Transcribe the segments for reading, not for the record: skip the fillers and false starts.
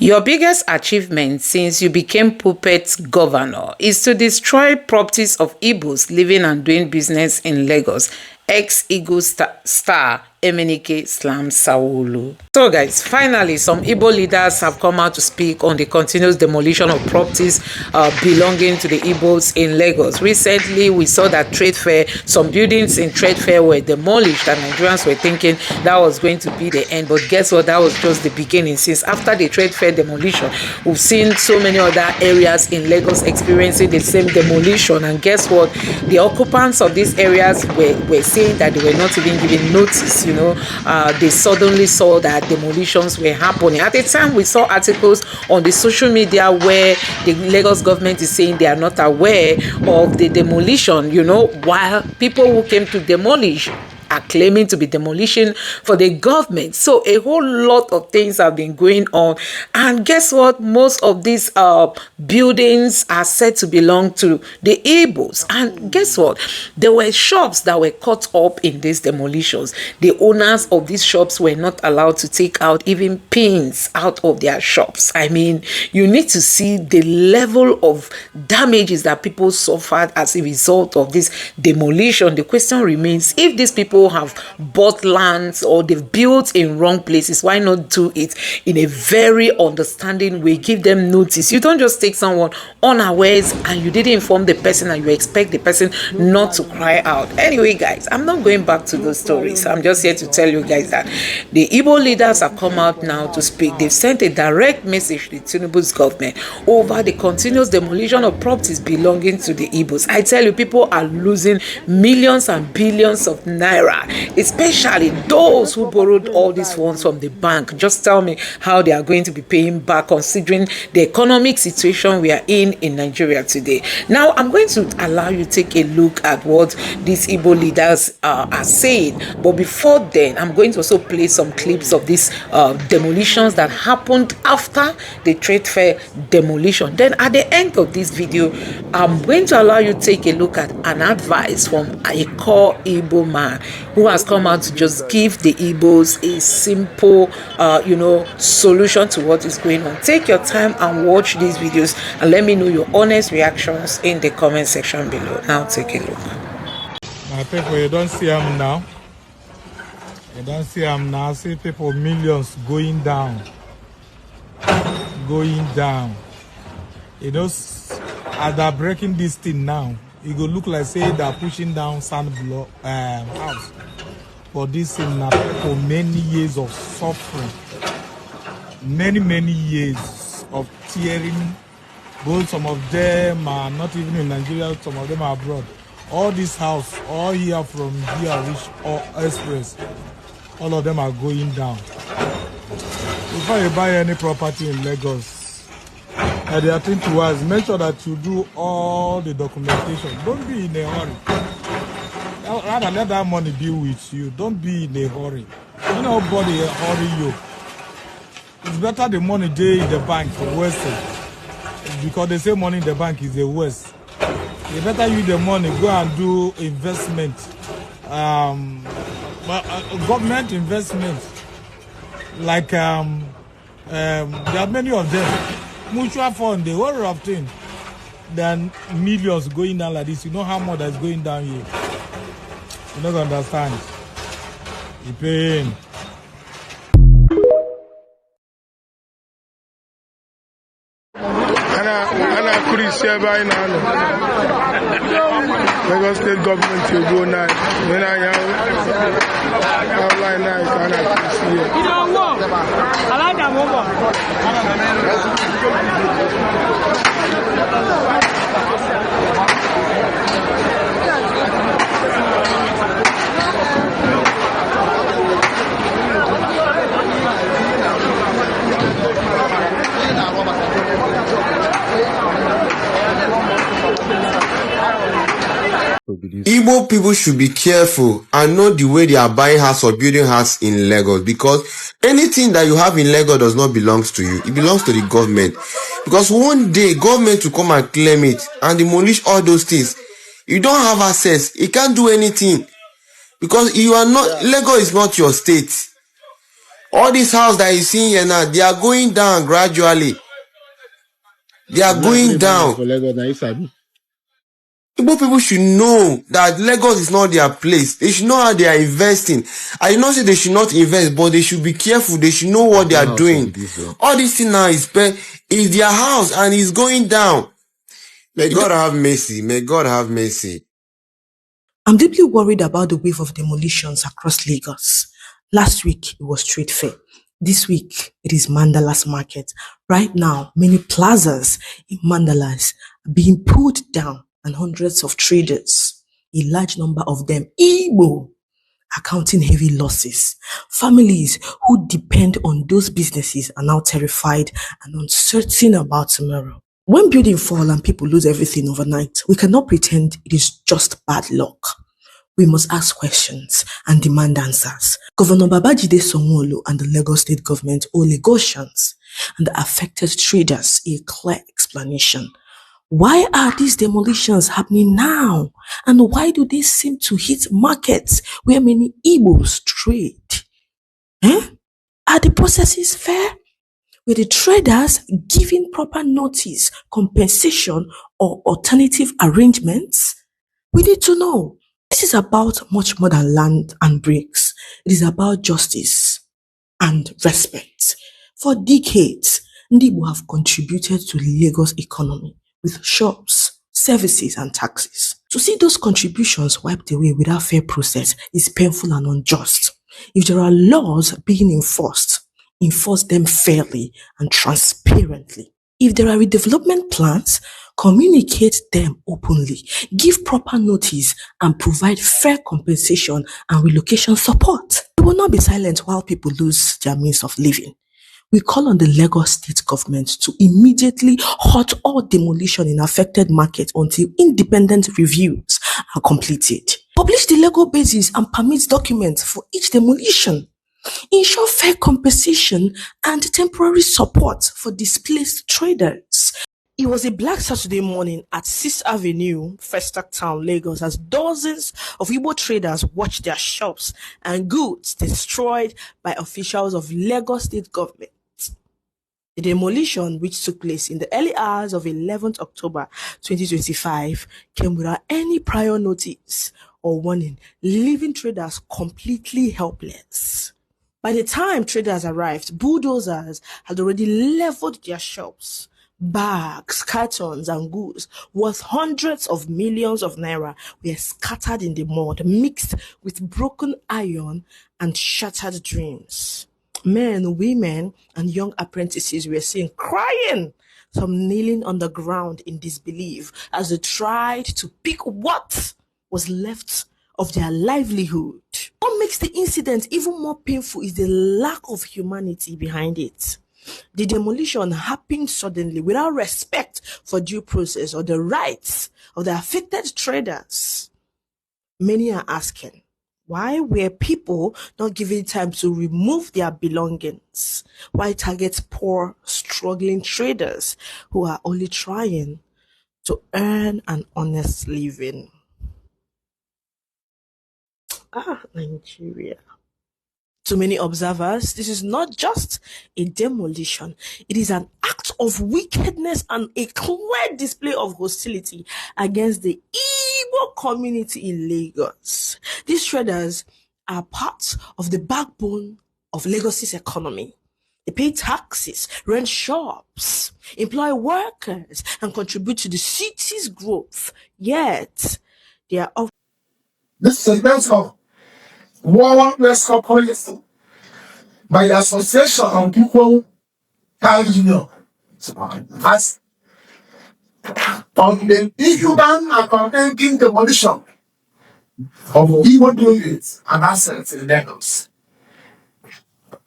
Your biggest achievement since you became puppet governor is to destroy properties of Igbos living and doing business in Lagos. Ex-Igbo star Emenike slams Sawolu. So guys, finally some Igbo leaders have come out to speak on the continuous demolition of properties belonging to the Igbos in Lagos. Recently, we saw that trade fair, some buildings in trade fair were demolished and Nigerians were thinking that was going to be the end. But guess what? That was just the beginning. Since after the trade fair demolition, we've seen so many other areas in Lagos experiencing the same demolition. And guess what? The occupants of these areas were saying that they were not even given notice. They suddenly saw that demolitions were happening. At the time, we saw articles on the social media where the Lagos government is saying they are not aware of the demolition, while people who came to demolish are claiming to be demolition for the government. So a whole lot of things have been going on. And guess what? Most of these buildings are said to belong to the Igbos. And guess what? There were shops that were caught up in these demolitions. The owners of these shops were not allowed to take out even pins out of their shops. I mean, you need to see the level of damages that people suffered as a result of this demolition. The question remains, if these people have bought lands or they've built in wrong places, why not do it in a very understanding way? Give them notice. You don't just take someone unawares and you didn't inform the person and you expect the person not to cry out. Anyway guys, I'm not going back to those stories. I'm just here to tell you guys that the Igbo leaders have come out now to speak. They've sent a direct message to Tinubu's government over the continuous demolition of properties belonging to the Igbos. I tell you, people are losing millions and billions of naira, especially those who borrowed all these funds from the bank. Just tell me how they are going to be paying back, considering the economic situation we are in Nigeria today. Now, I'm going to allow you to take a look at what these Igbo leaders are saying. But before then, I'm going to also play some clips of these demolitions that happened after the trade fair demolition. Then at the end of this video, I'm going to allow you to take a look at an advice from a core Igbo man who has come out to just give the Igbos a simple, solution to what is going on. Take your time and watch these videos and let me know your honest reactions in the comment section below. Now take a look. My people, you don't see them now. You don't see them now. See people, millions going down. Going down. As they're breaking this thing now, it will look like say they're pushing down sand block house. But this thing now for many years of suffering, many years of tearing. Both some of them are not even in Nigeria, some of them are abroad. All this house, all here from here reach or express, all of them are going down. Before you buy any property in Lagos, the thing to us, make sure that you do all the documentation. Don't be in a hurry. Rather let that money be with you. Don't be in a hurry. Nobody hurry you. It's better the money there in the bank for wasted. Because they say money in the bank is a waste. It's better use the money, go and do investment. Government investment. Like there are many of them. Mutual fund, the whole of thing. Then millions going down like this. You know how much that's going down here. You don't understand. You pain. Ana Chris by now. Lagos State government will go now. When I outline now, Ana Chris here. You don't walk. I like that Igbo people should be careful and know the way they are buying house or building house in Lagos, because anything that you have in Lagos does not belong to you. It belongs to the government. Because one day government will come and claim it and demolish all those things. You don't have access. You can't do anything because you are not. Lagos is not your state. All these houses that you see here now, they are going down gradually. They are going down. Igbo people should know that Lagos is not their place. They should know how they are investing. I did not say they should not invest, but they should be careful. They should know what they are doing. All this thing now is their house and it's going down. May God have mercy. May God have mercy. I'm deeply worried about the wave of demolitions across Lagos. Last week, it was Trade Fair. This week, it is Mandala's Market. Right now, many plazas in Mandalas are being pulled down and hundreds of traders, a large number of them Igbo, are counting heavy losses. Families who depend on those businesses are now terrified and uncertain about tomorrow. When building fall and people lose everything overnight, we cannot pretend it is just bad luck. We must ask questions and demand answers. Governor Babajide Sanwo-Olu and the Lagos State government owe Lagosians and the affected traders a clear explanation. Why are these demolitions happening now? And why do they seem to hit markets where many Igbos trade? Are the processes fair? Were the traders given proper notice, compensation, or alternative arrangements? We need to know. This is about much more than land and bricks. It is about justice and respect. For decades, Ndi Igbo have contributed to Lagos economy with shops, services, and taxes. To see those contributions wiped away without fair process is painful and unjust. If there are laws being enforce them fairly and transparently. If there are redevelopment plans, communicate them openly, give proper notice, and provide fair compensation and relocation support. We will not be silent while people lose their means of living. We call on the Lagos State government to immediately halt all demolition in affected markets until independent reviews are completed. Publish the legal basis and permit documents for each demolition. Ensure fair compensation and temporary support for displaced traders. It was a black Saturday morning at 6th Avenue, Festac Town, Lagos, as dozens of Igbo traders watched their shops and goods destroyed by officials of Lagos State government. The demolition, which took place in the early hours of 11th October 2025, came without any prior notice or warning, leaving traders completely helpless. By the time traders arrived, bulldozers had already leveled their shops. Bags, cartons, and goods worth hundreds of millions of naira were scattered in the mud, mixed with broken iron and shattered dreams. Men, women, and young apprentices were seen crying, some kneeling on the ground in disbelief as they tried to pick what was left of their livelihood. What makes the incident even more painful is the lack of humanity behind it. The demolition happened suddenly without respect for due process or the rights of the affected traders. Many are asking, why were people not given time to remove their belongings? Why target poor, struggling traders who are only trying to earn an honest living? Nigeria. To many observers, this is not just a demolition, it is an act of wickedness and a clear display of hostility against the Igbo community in Lagos. These traders are part of the backbone of Lagos's economy. They pay taxes, rent shops, employ workers, and contribute to the city's growth. Yet, they are often this segment of workplace policy by the Association of People Child Union as on the inhuman and unending demolition of Igbo buildings and assets in Lagos.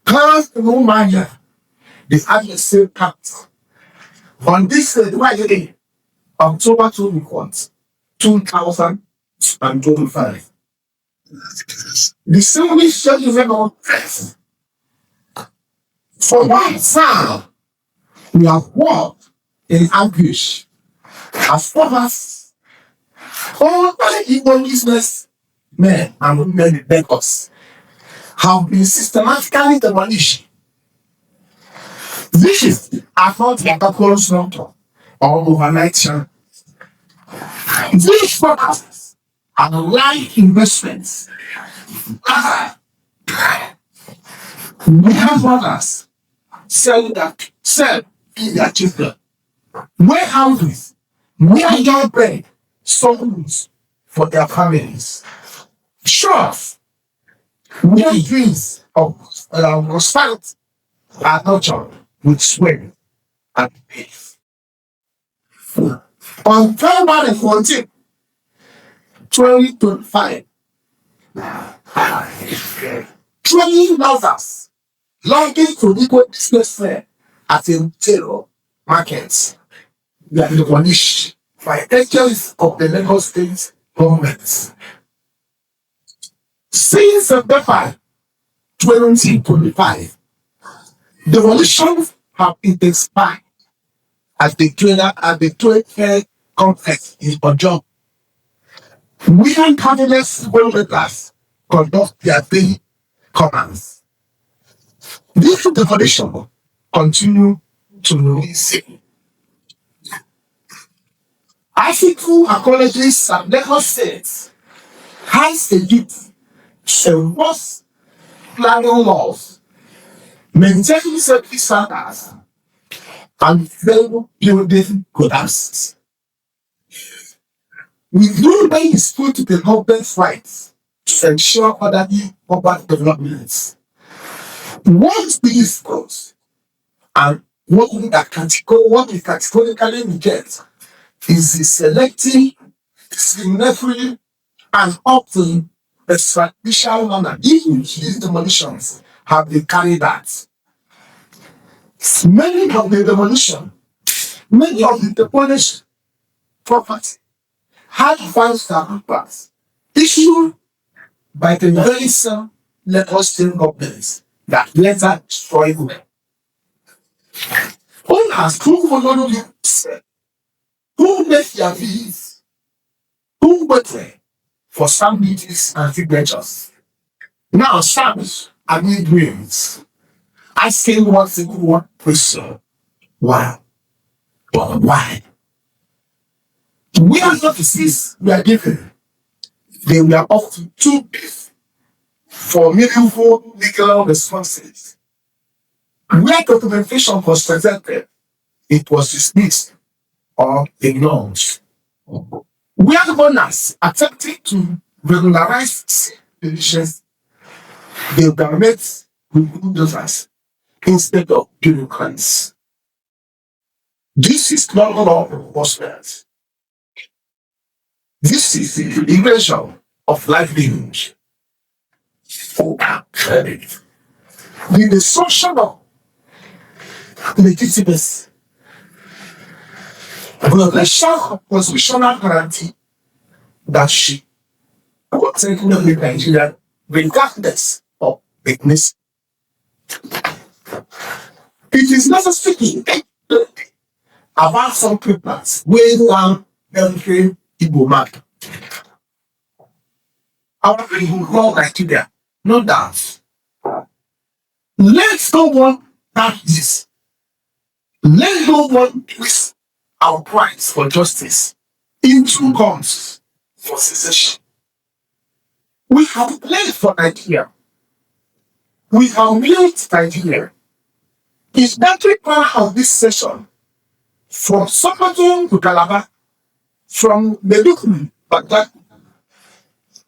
Class no matter the adversary pact on this day, October 2025. The Assembly scheduled on press. For one side, we have walked in anguish as far as all the Igbo business men and women in Lagos have been systematically demolished. This is not a purpose not or overnight change. These properties are life investments. We have others sell in their children. Warehouses, where young bread, schools for their families. Shops, where dreams of prosperity are nurtured with sweat and faith. On February 14, 2025, 20 lovers longing to equal business fair at a retail market were demolished by agents of the Lagos State government. Since September 2025, demolitions have intensified at the trade fair complex in Ojo. Women countless workers conduct their daily commerce. This demolition continue to release. Ethical ecologists and Lagos State has a duty to enforce planning laws, maintaining safety standards, and fair building products. We do is put the government's rights to ensure orderly urban development. Once these goals and what we categorically reject is the selective, discriminatory, and often extrajudicial manner in which these demolitions have been carried out. Many of the demolished property had funds papers issued by the very same Lagos State governments that later destroyed them. Owners who made their fees, who waited for some meetings and signatures, now stands amid ruins, asking one single question: why? But why? We are not disease we are given. They were often too big for meaningful legal responses. Where documentation was presented, it was dismissed or ignored. Where owners attempted to regularize conditions, they were met with bulldozers instead of bureaucrats. This is not law enforcement. This is the invasion of livelihood for credit. The destruction of legitimacy. Violation of constitutional guarantee that she protect Nigeria regardless of weakness. It is necessary to think about some papers weighing down every Igbo map. Our people call Nigeria, no doubt. Let no one touch this. Let no one twist our price for justice into guns for secession. We have played for Nigeria. We have built Nigeria. Is every part of this session, from Sokoto to Calabar, from Medukuri, Baghdad,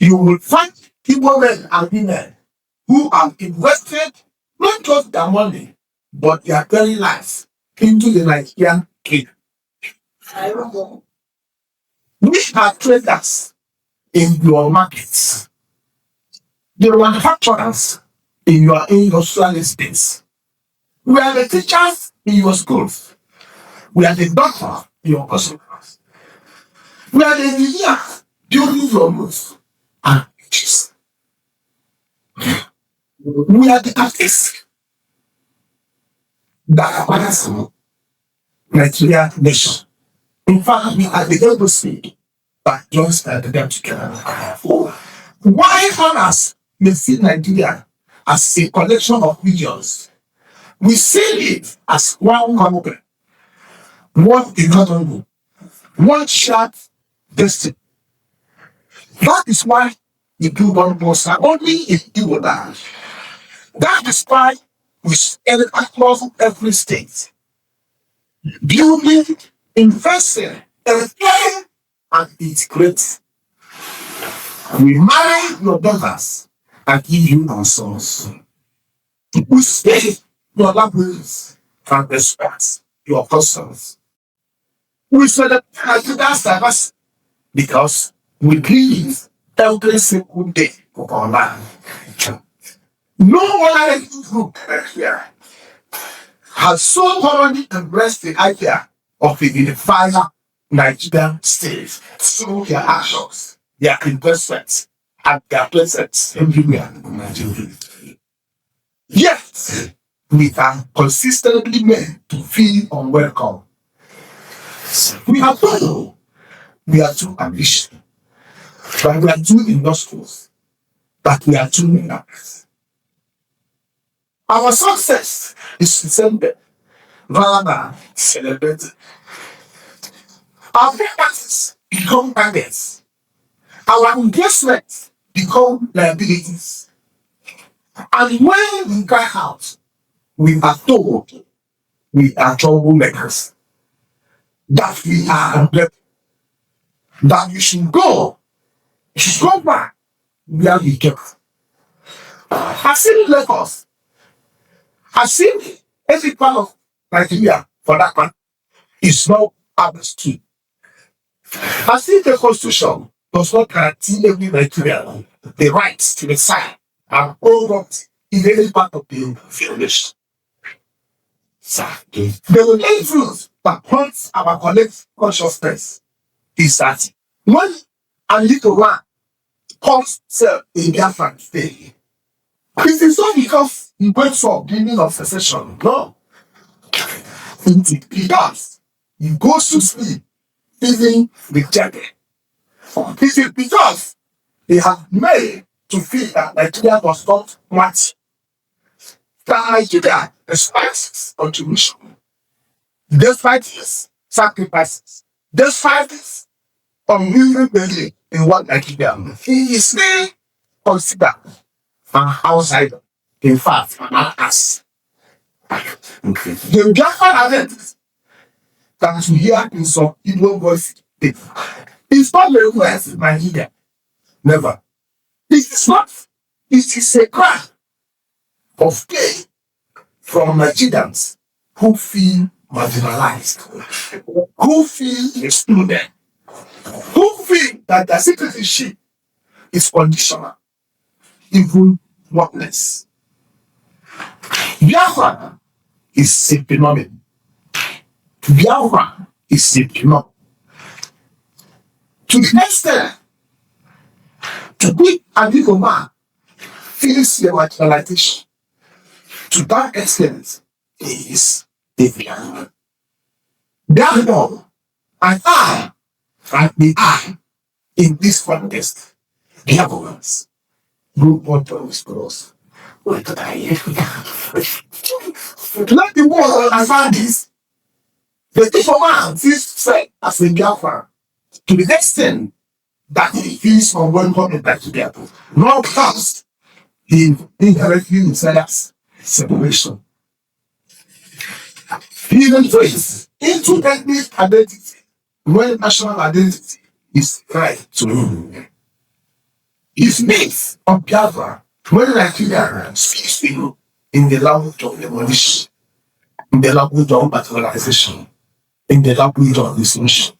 you will find Igbo men and women who have invested not just their money, but their very lives into the Nigerian trade. We are traders in your markets, the manufacturers in your industrial estates. We are the teachers in your schools. We are the doctors in your hospitals. We are the engineers building your roofs and bridges. We are the artists that balance Nigeria nation. In fact, we are the able to speak, but just them together. Why others may see Nigeria as a collection of regions. We see it as one country, one economy, one shared destiny. That is why the global boss are only in Igbo land. That is why we spread it across every state. Building, investing, employing, and integrating. We marry your daughters and give you our sons. We stay your libraries and respect your customs. We celebrate Nigeria's diversity because we live every single day of our life. No other ethnic group here has so thoroughly embraced the idea of a unified Nigerian state through their actions, their investments, and their presence everywhere in Nigeria. Yet, we are consistently made to feel unwelcome. We are told we are too ambitious, that we are too industrious, that we are too nervous. Our success is celebrated rather than celebrated. Our vacancies become targets. Our investments become liabilities. And when we cry out, we are told we are troublemakers, that we are ungrateful, that we should go back where we came. I've seen Lagos. I've seen every part of Nigeria, for that man, is not understood. I've seen the Constitution does not guarantee every Nigerian the rights to decide and own what in any part of the village. The main truth that haunts our collective consciousness is that when a little one calls himself a Biafran today, it is not because he went for beginning of secession. No. It is because he goes to sleep feeling rejected. It is because they have made to feel that Nigeria does not match that Nigeria despite contribution, despite his sacrifices, despite his unwilling belief in what Nigeria, he is still considered an outsider. In fact, an outcast. The Biafran identity that you hear in some Igbo voice is not recognized in Nigeria. Never. It is not. It is a cry of pain from Nigerians who feel marginalized, who feel excluded, who feel that their citizenship is conditional, even worthless. Biafra is a phenomenon. Biafra is a phenomenon. To the extent to which an Igbo man feels the marginalization, to that extent, he is a Biafran. Therefore, I we are in this context, Biafrans, who want to cross. Let the world understand this. The Igbo man sees himself as a Biafran to the extent that he feels unwelcome in Nigeria, not because he inherently desires separation. He even traces into ethnic identity when national identity is tied to him. He speaks of Biafra when Nigeria speaks to you in the language of demolition, in the language of marginalization, in the language of dissolution.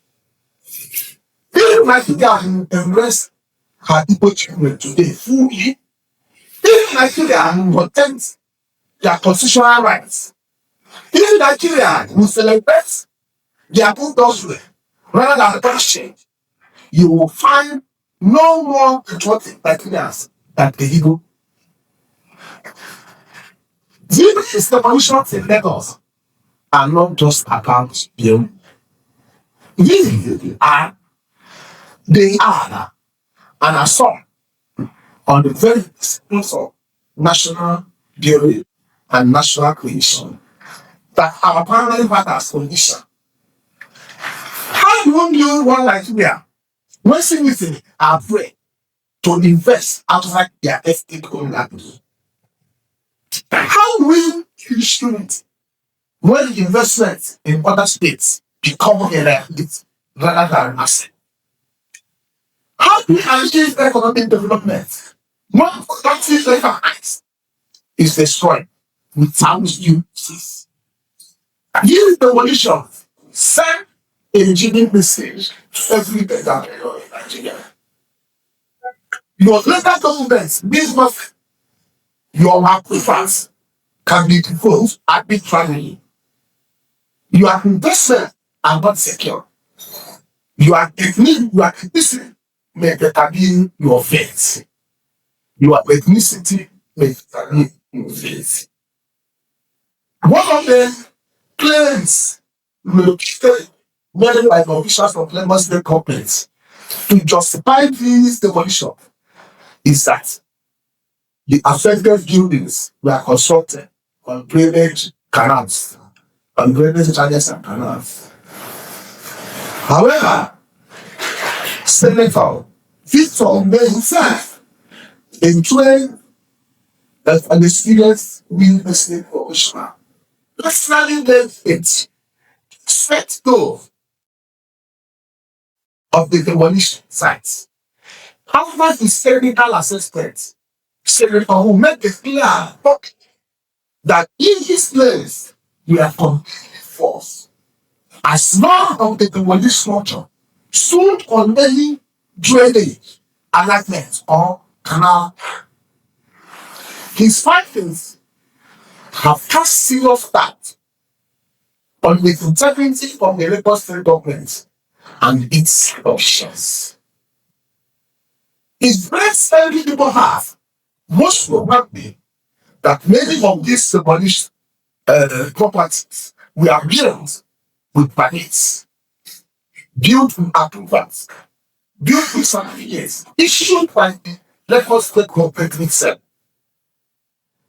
If Nigeria embrace her Igbo children today fully, if Nigeria protect their constitutional rights, if Nigeria will celebrate their bulldozer rather than bloodshed, you will find no more patriotic Nigerians than the Igbo. These revolutions in Lagos are not just about them. They are an assault on the very sponsor national building and national creation that our primary matters condition. How do you want Nigeria when citizens are afraid to invest outside their estate homeland? How will you student when the investment in other states become a liability rather than an asset? How do we achieve economic development when countries like ours is destroyed without you cease? This demolition send a legitimate message to every beggar in Nigeria. Your local government means nothing. Your aquifers can be devolved arbitrarily. Your investment are not secure. Your ethnicity may determine your fate. Your ethnicity may determine your fate. One of the claims located made by the officials from Lagos State government to justify this demolition is that the affected buildings were constructed on drainage canals, on drainage charges and canals. However, Senator Victor made himself a trained and experienced real estate professional, personally led it, set go of the demolition sites. However, his technical assistant, Senator who made the clear point that in his place we are completely false. As long as the demolition structure stood on any drainage, alignment, or canal, his findings have cast serious doubt on the integrity of the Lagos State government and its options. It's very sadly people have most probably that many of these demolished properties were built with permits, built with approvals, built with certificates issued by the Lagos State government itself.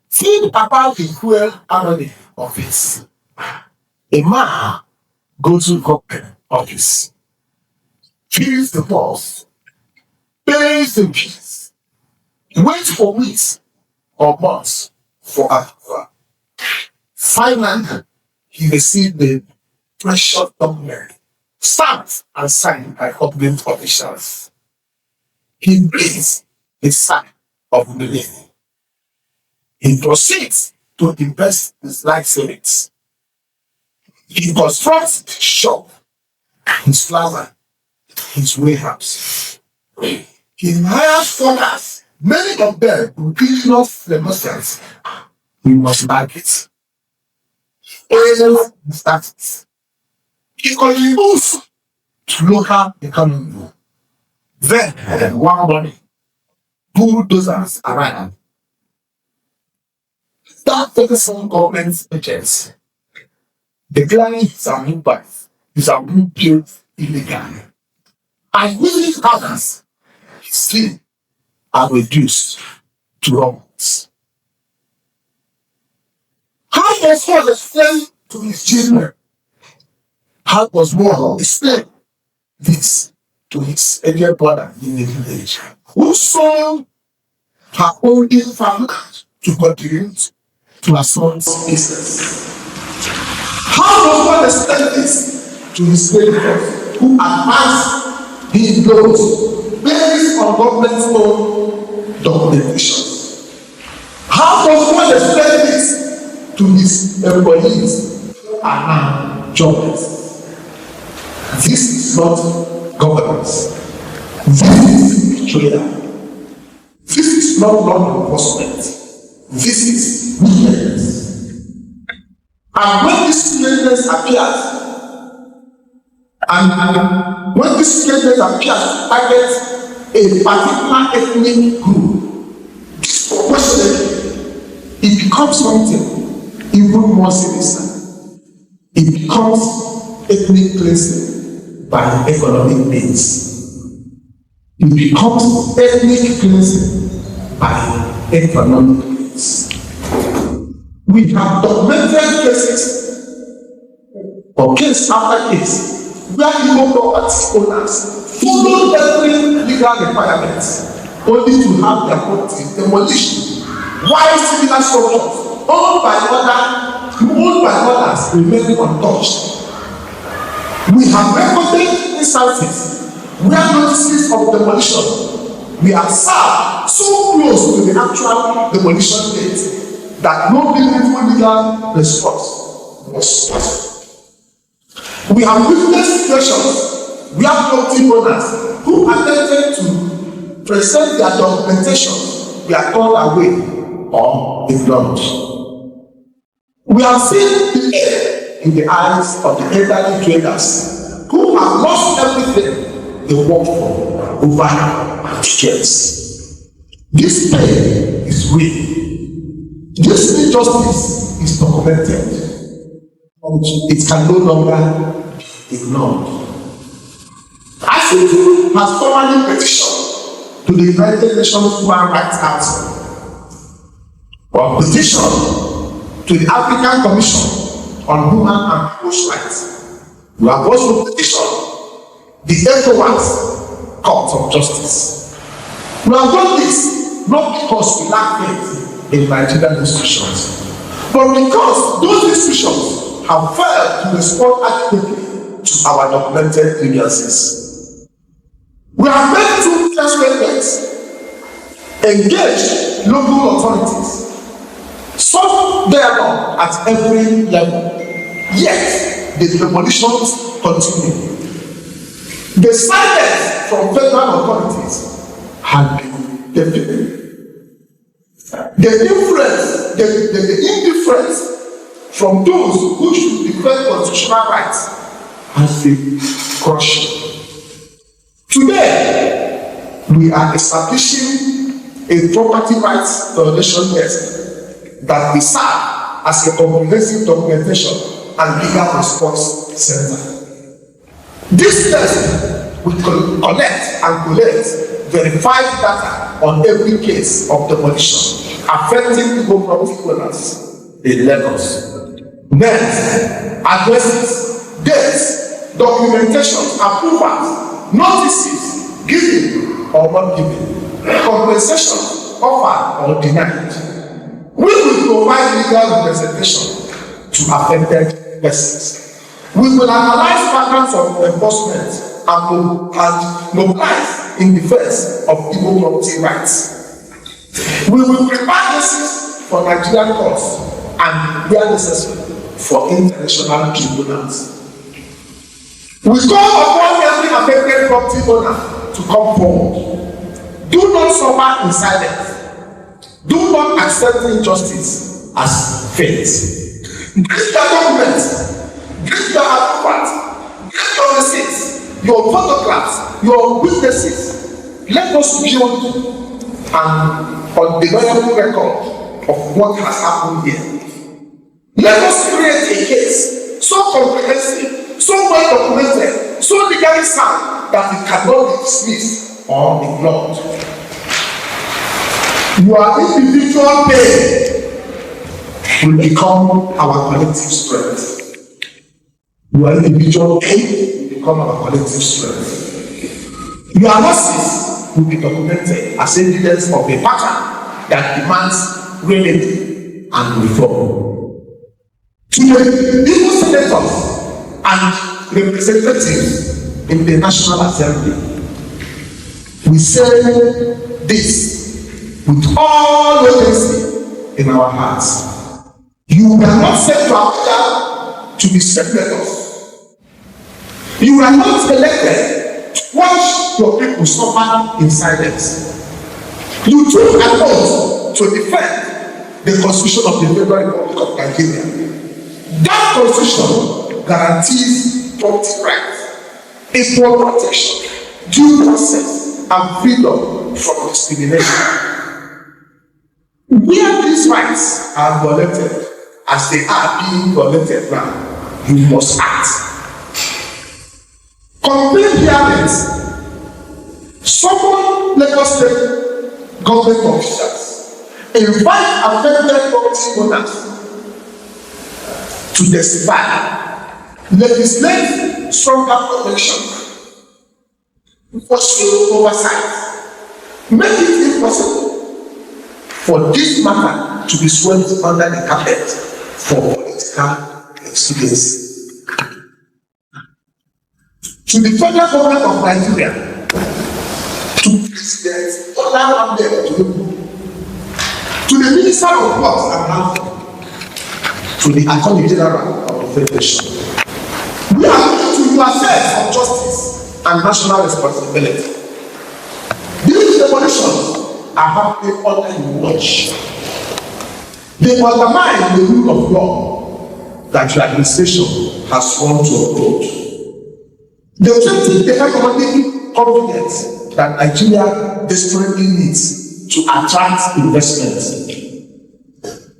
Think about the cruel irony of this. A man goes to government office, fills the post, pays the fees, waits for weeks or months for approval. Finally, he received the precious document, stamped and signed by government officials. He breathes a sigh of relief. He proceeds to invest his life savings. He constructs his shop, his flower, his warehouse. He hires farmers, many of them indigenous Lagosians. We must market. All the taxes. He contributes to local economy. Then, one morning, bulldozers arrive. That focusing government agents declaring his impact is a being built illegally. And willing others, his fee are reduced to wrongs. How does one explain to his children? How does one explain this to his elder brother in the village, who sold her own farm to contribute to her son's business? How does one explain this to his neighbors who advance his loans based on government's own documentation? How does one explain this to his employees who are now jobless? This is not governance. This is betrayal. This is not law enforcement. This is wickedness. And when this wickedness appears, to target a particular ethnic group, disproportionately, it becomes something even more sinister. It becomes ethnic cleansing by economic means. It becomes ethnic cleansing by economic means. justice. We have documented cases or case after case where Igbo property owners followed every legal requirement only to have their property demolished, while similar structures owned by others remain untouched. We have recorded instances where notices of demolition we have served so close to the actual demolition date that no meaningful legal response was sought. We have witnessed situations where property owners who attempted to present their documentation were turned away or ignored. We have seen fear in the eyes of the elderly traders who have lost everything they worked for over decades. This pain is real. This injustice is documented. It can no longer be ignored. ASEAN has formally petitioned to the United Nations Human Rights Council or petition to the African Commission on Human and People's Rights. We have also petitioned the ECOWAS Court of Justice. We have done this not because we lack faith in Nigerian institutions, but because those institutions have failed to respond adequately to our documented grievances. We have made two clear statements, engaged local authorities, sought dialogue at every level, yet the demolitions continue. The silence from federal authorities had been deafening. The indifference from those who should defend constitutional rights has been crushing. Today, we are establishing a property rights violation test that will serve as a comprehensive documentation and legal response center. This test will collect and collate verified data on every case of demolition affecting Igbo property owners in Lagos. Next, addresses, dates, documentation, approvals, notices given or not given, compensation offered or denied. We will provide legal representation to affected persons. We will analyze patterns of enforcement and mobilize in defense of Igbo property rights. We will prepare cases for Nigerian courts and, where necessary, for international tribunals. We call upon every affected property owner to come forward. Do not suffer in silence. Do not accept injustice as fate. Bring your documents. Get your approvals, get your receipts, your photographs, your witnesses. Let us build an undeniable record of what has happened here. Let us create a case so comprehensive, so well documented, so legally sound that it cannot be dismissed or ignored. Your individual pain will become our collective strength. Your individual pain will become our collective strength. Your losses will be documented as evidence of a pattern that demands remedy and reform. To the Igbo senators and representatives in the National Assembly, we say this with all urgency in our hearts. You were not sent to Abuja to be senators. You were not elected to watch your people suffer in silence. You took an oath to defend the Constitution of the Federal Republic of Nigeria. That Constitution guarantees property rights, equal protection, due process, and freedom from discrimination. Where these rights are violated, as they are being violated now, you must act. Complaint hearings, summon Lagos State government officials invite affected property owners to testify, legislate stronger protection, pursue oversight, make it impossible for this matter to be swept under the carpet for political expediency. To the federal government of Nigeria, to President Bola Ahmed Tinubu, to the Minister of Works and Housing, to the Attorney General of the Federation, we are looking to your sense of justice and national responsibility. These demolitions are happening under your watch. They undermine the rule of law that your administration has sworn to uphold. They threaten the economic confidence that Nigeria desperately needs to attract investment.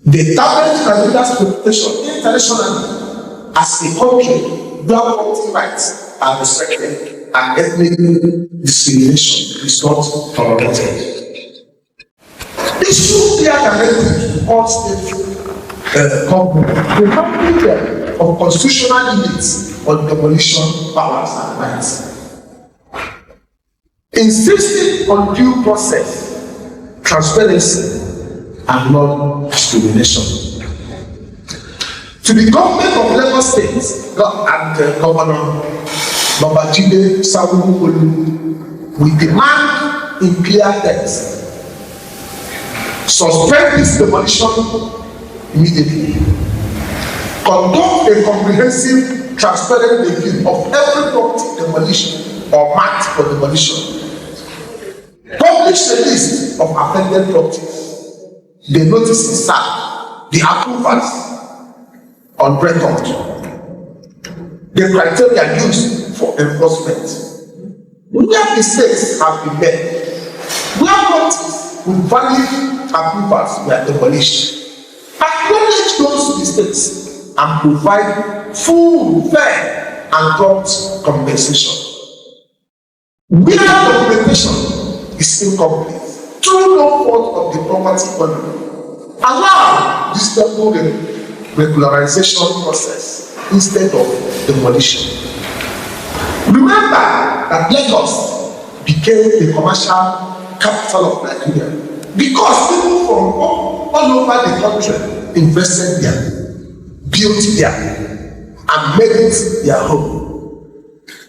They damage Nigeria's reputation internationally as a country where property rights are respected and ethnic discrimination is not tolerated. Issue clear directive to all state governments reminding them of constitutional limits on demolition powers and rights. Insisting on due process, transparency, and non-discrimination. To the government of Lagos State and Governor Babajide Sanwo-Olu, we demand in clear text: suspend this demolition immediately. Conduct a comprehensive, transparent review of every property demolition or marked for demolition. Publish a list of affected properties, the notices served, the approvals on record, the criteria used for enforcement. Where mistakes have been made, where properties with valid approvals were demolished, acknowledge those mistakes and provide full, fair, and prompt compensation. Where documentation is incomplete, through no fault of the property owner, allow this double regularization process instead of demolition. Remember that Lagos became the commercial capital of Nigeria because people from all over the country invested there, built there, and made it their home.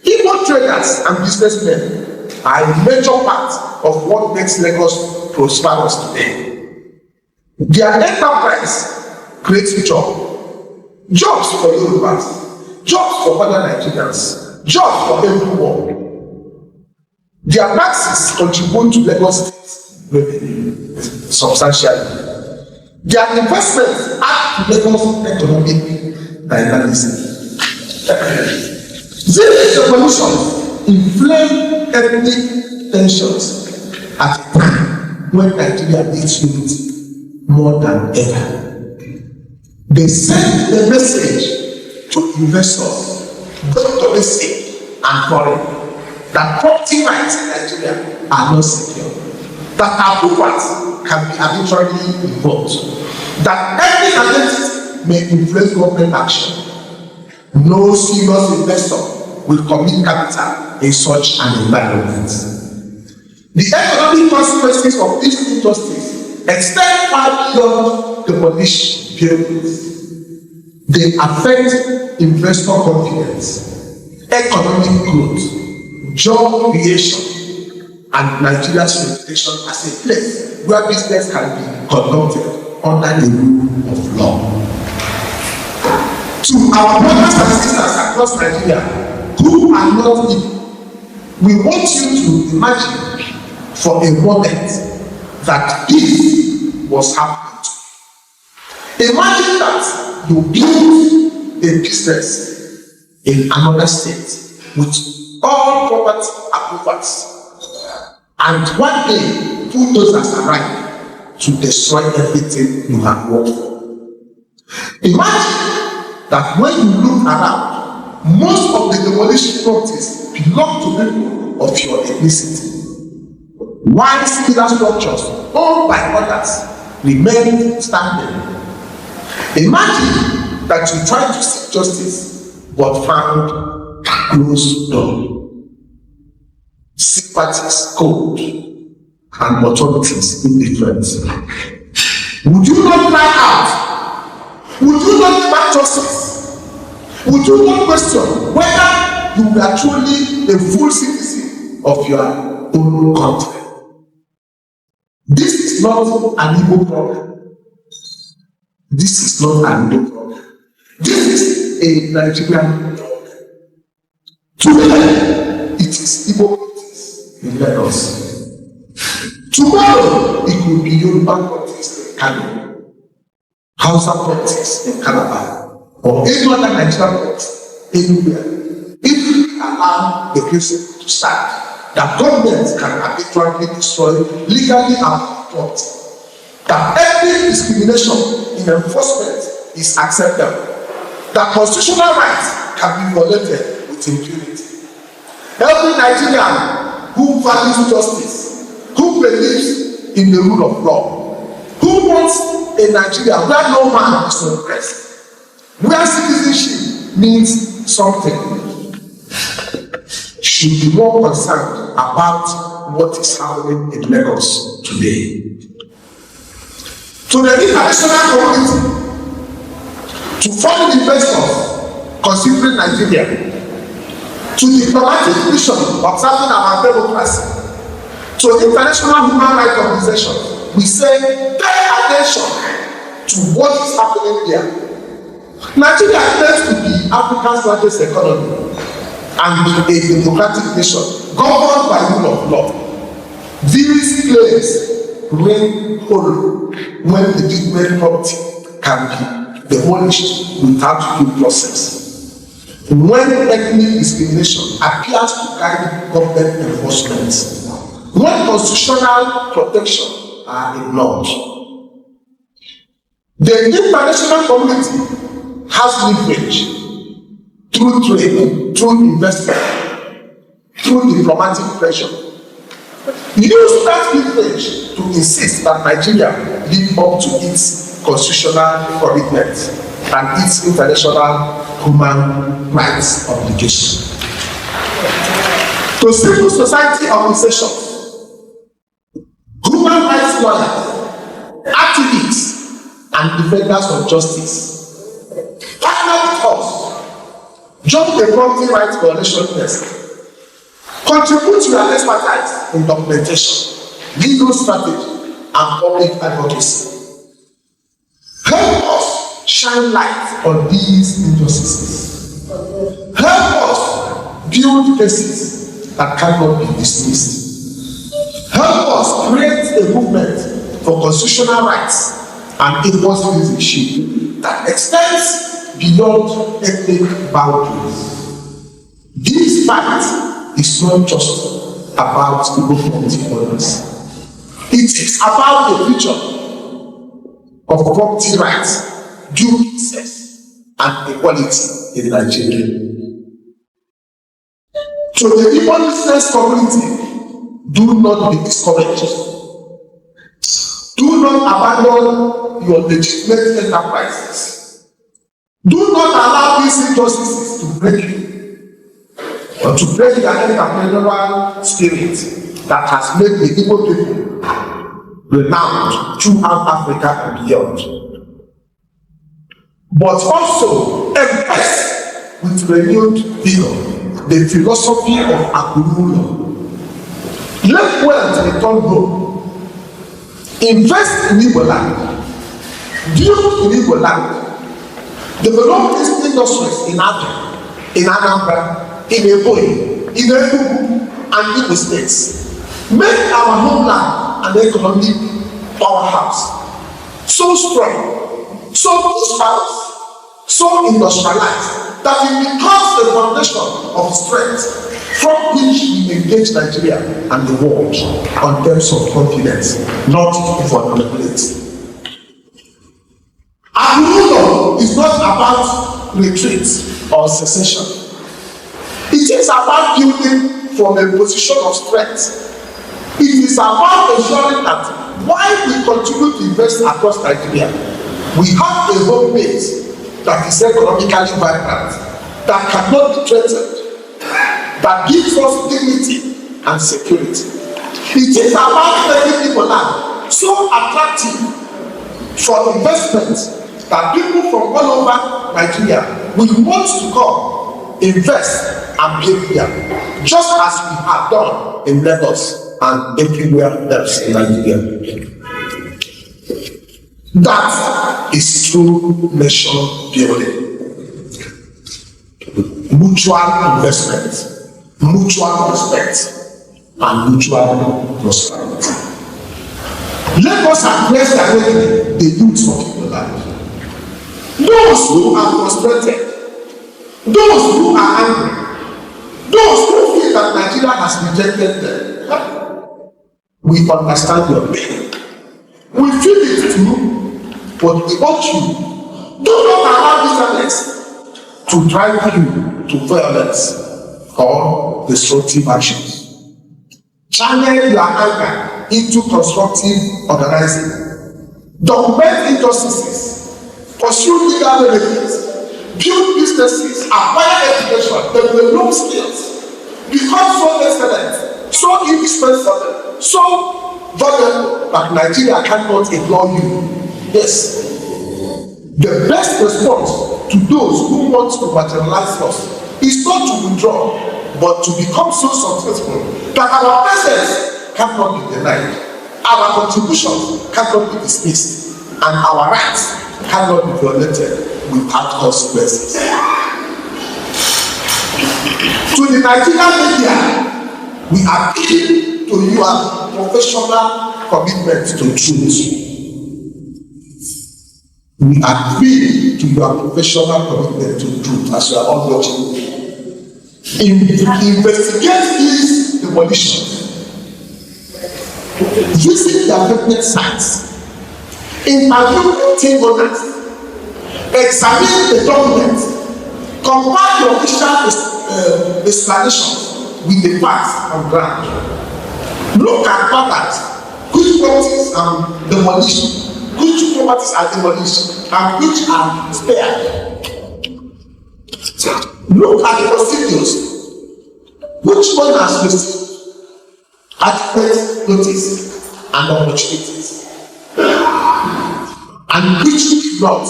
Igbo traders and businessmen are a major part of what makes Lagos prosperous today. Their enterprise creates jobs for Yorubas, jobs for other Nigerians, jobs for everyone. Their taxes contribute to Lagos State revenue substantially. Their investments add to Lagos economic dynamism. These revolutions inflame ethnic tensions at a time when Nigeria needs unity more than ever. They send a message to investors, both domestic and foreign, that property rights in Nigeria are not secure, that approvals can be arbitrarily revoked, that ethnic identity may influence government action. No serious investor will commit capital in such an environment. The economic consequences of this injustice extend far beyond demolition periods. They affect investor confidence, economic growth, job creation, and Nigeria's reputation as a place where business can be conducted under the rule of law. To our brothers and sisters across Nigeria who are not Igbo, we want you to imagine for a moment that this was happening to you. Imagine that you build a business in another state with all property approvals, and one day bulldozers arrive to destroy everything you have worked for. Imagine that when you look around, most of the demolished properties belong to people of your ethnicity, while similar structures owned by others remained standing. Imagine that you tried to seek justice but found a closed door. Sympathies cold and authorities indifferent. Would you not cry out? Would you not demand justice? Would you not question whether you were truly a full citizen of your own country? This is not an Igbo problem. This is not an Igbo problem. This is a Nigerian problem. Today, it is Igbo politics in Lagos. Tomorrow, it could be Yoruba politics in Kanu, Hausa politics in Calabar, or any other Nigerian politics anywhere. If we allow the principle to stand, that government can arbitrarily destroy legally and court, that every discrimination in enforcement is acceptable, that constitutional rights can be violated with impunity. Every Nigerian who values justice, who believes in the rule of law, who wants a Nigeria where no man is oppressed, where citizenship means something, should be more concerned about what is happening in Lagos today. To the international community, to foreign investors considering Nigeria, to diplomatic mission observing our democracy, to international human rights organizations, we say pay attention to what is happening here. Nigeria claims to be Africa's largest economy and a democratic nation governed by rule of law. These claims remain hollow when legitimate property can be demolished without due process. When ethnic discrimination appears to guide government enforcement, when constitutional protection are ignored, the international community has leverage through trade, through investment, through diplomatic pressure. Use that leverage to insist that Nigeria live up to its constitutional commitments and its international human rights obligations. To civil society organizations, human rights lawyers, activists, and defenders of justice, partner with us, join the property rights violation test, contribute to your expertise in documentation, legal strategy, and public advocacy. Help us shine light on these injustices. Help us build cases that cannot be dismissed. Help us create a movement for constitutional rights and equal citizenship that extends beyond ethnic boundaries. This fight is not just about Igbo property owners. It is about the future of property rights, due access, and equality in Nigeria. To the Igbo business community, do not be discouraged. Do not abandon your legitimate enterprises. Do not allow these injustices to break you or to break the entrepreneurial spirit that has made the Igbo people renowned throughout Africa and beyond. But also embrace with renewed vigor the philosophy of Akulu. Let wealth return home. Invest in Igbo land. Build in Igbo land. Develop these industries in Abia, in Anambra, in Ebonyi, in Enugu, and Igbo states. Make our homeland an economic powerhouse. So strong, so prosperous, so industrialized that it becomes the foundation of strength from which we engage Nigeria and the world on terms of confidence, not vulnerability. Akulu is not about retreat or secession. It is about building from a position of strength. It is about ensuring that while we continue to invest across Nigeria, we have a home base that is economically vibrant, that cannot be threatened, that gives us dignity and security. It is about making people now so attractive for investment that people from all over Nigeria will want to come, invest, and live here, just as we have done in Lagos and everywhere else in Nigeria. That is true nation building. Mutual investment, mutual respect, and mutual prosperity. Lagos has blessed directly the youth of people life. Those who are frustrated, those who are angry, those who feel that Nigeria has rejected them, we understand your pain. We feel it too, but we want you. Do not allow bitterness to drive you to violence or destructive actions. Channel your anger into constructive organizing. Document injustices. Pursue legal remedies. Build businesses. Acquire education. Develop skills. Become so excellent, so indispensable, so valuable that Nigeria cannot ignore you. Yes. The best response to those who want to marginalize us is not to withdraw, but to become so successful that our presence cannot be denied, our contributions cannot be dismissed, and our rights cannot be violated without consequences. To the Nigerian media, we appeal to your professional commitment to truth. We appeal to your professional commitment to truth as you are all watching. Investigate these demolitions. Visit the affected sites. Interview team owners. Examine the document. Compare the official explanations with the facts on ground. Look at patterns, which properties are demolished, which properties are demolished, and which are spared. Look at the procedures. Which one has received adequate notice and opportunities, and which did not.